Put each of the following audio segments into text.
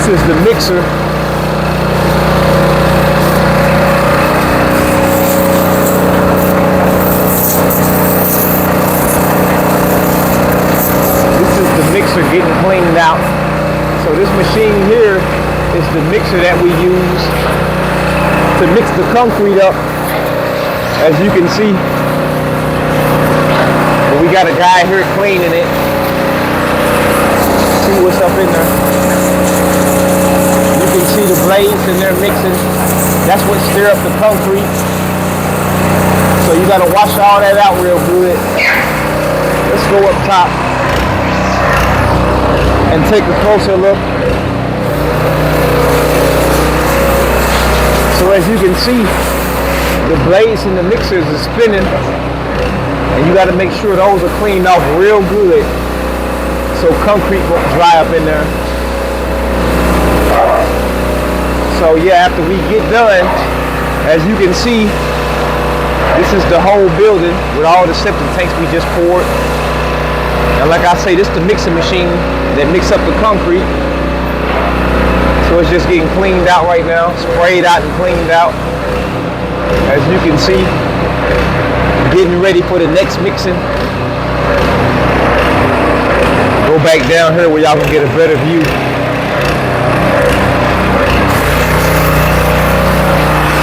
This is the mixer. This is the mixer getting cleaned out. So this machine here is the mixer that we use to mix the concrete up. As you can see, we got a guy here cleaning it. See what's up in there. You can see the blades and they're mixing. That's what stir up the concrete. So you gotta wash all that out real good. Let's go up top and take a closer look. So as you can see, the blades and the mixers are spinning, and you got to make sure those are cleaned off real good so concrete won't dry up in there. So yeah, after we get done, as you can see, this is the whole building with all the septic tanks we just poured. And like I say, this is the mixing machine that mix up the concrete. So it's just getting cleaned out right now, sprayed out and cleaned out. As you can see, getting ready for the next mixing. Go back down here where y'all can get a better view.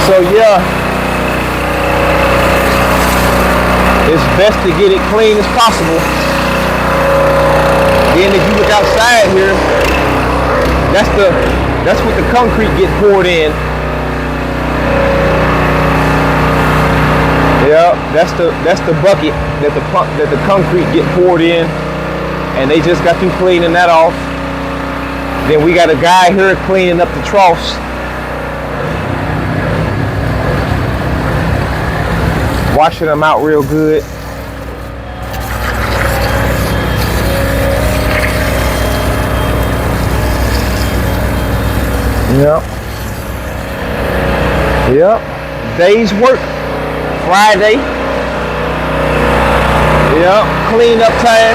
So yeah, it's best to get it clean as possible. Then if you look outside here, that's what the concrete get poured in. Yeah, that's the bucket that the concrete get poured in, and they just got through cleaning that off. Then we got a guy here cleaning up the troughs. Washing them out real good. Yep. Day's work. Friday. Yep. Clean up time.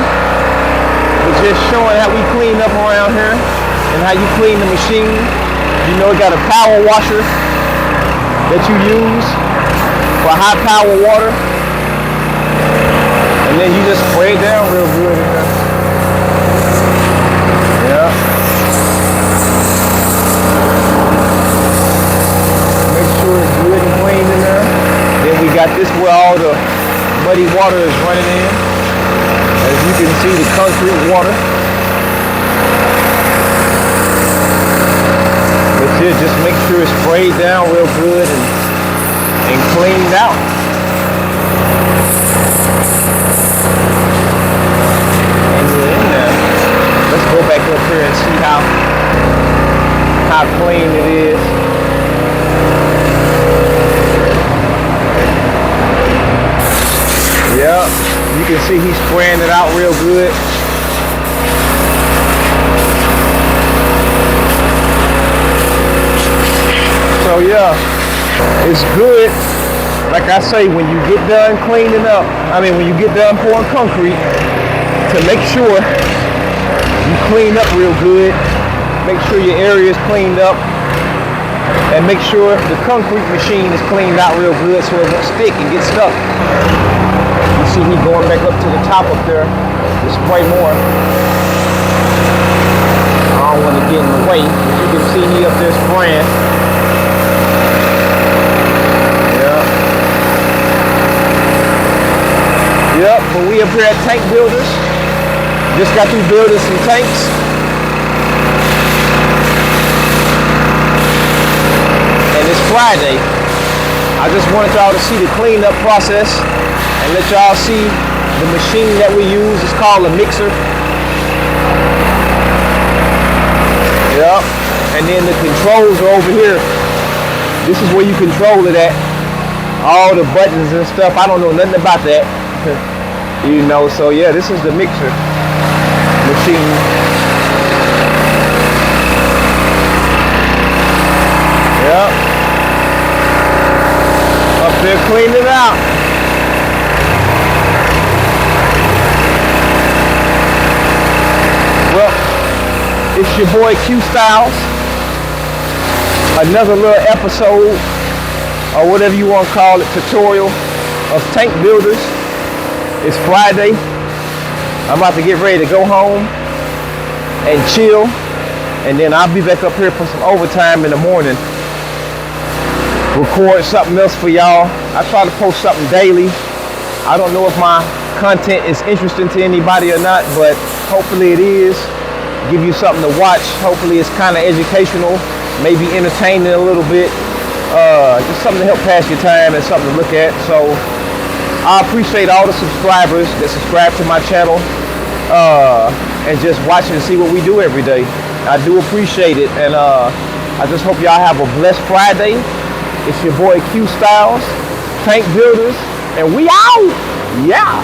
We're just showing how we clean up around here and how you clean the machine. You know, it got a power washer that you use for high power water. And then you just spray it down real good in there. Yep. It's good and clean in there. Then we got this where all the muddy water is running in. As you can see, the concrete water. But yeah, just make sure it's sprayed down real good and cleaned out. And we're in there. Let's go back up here and see how clean it is. Yeah, you can see he's spraying it out real good. So yeah, it's good. Like I say, when you get done cleaning up, when you get done pouring concrete, to make sure you clean up real good, make sure your area is cleaned up, and make sure the concrete machine is cleaned out real good so it won't stick and get stuck. You see me going back up to the top up there to spray more. I don't want to get in the way, but you can see me up there spraying. Yep, but we up here at Tank Builders. Just got through building some tanks. And it's Friday. I just wanted y'all to see the cleanup process and let y'all see the machine that we use. It's called a mixer. Yep. And then the controls are over here. This is where you control it at. All the buttons and stuff. I don't know nothing about that. You know, so yeah, this is the mixer machine. Yep. Up there cleaning it out. Well, it's your boy Q Styles. another little episode, or whatever you want to call it, tutorial of tank builders. It's Friday. I'm about to get ready to go home and chill, and then I'll be back up here for some overtime in the morning. Record something else for y'all. I try to post something daily. I don't know if my content is interesting to anybody or not, but hopefully it is. Give you something to watch. Hopefully it's kind of educational, maybe entertaining a little bit. Just something to help pass your time and something to look at. So I appreciate all the subscribers that subscribe to my channel and just watch and see what we do every day. I do appreciate it, and I just hope y'all have a blessed Friday. It's your boy Q Styles, Tank Builders, and we out. Yeah.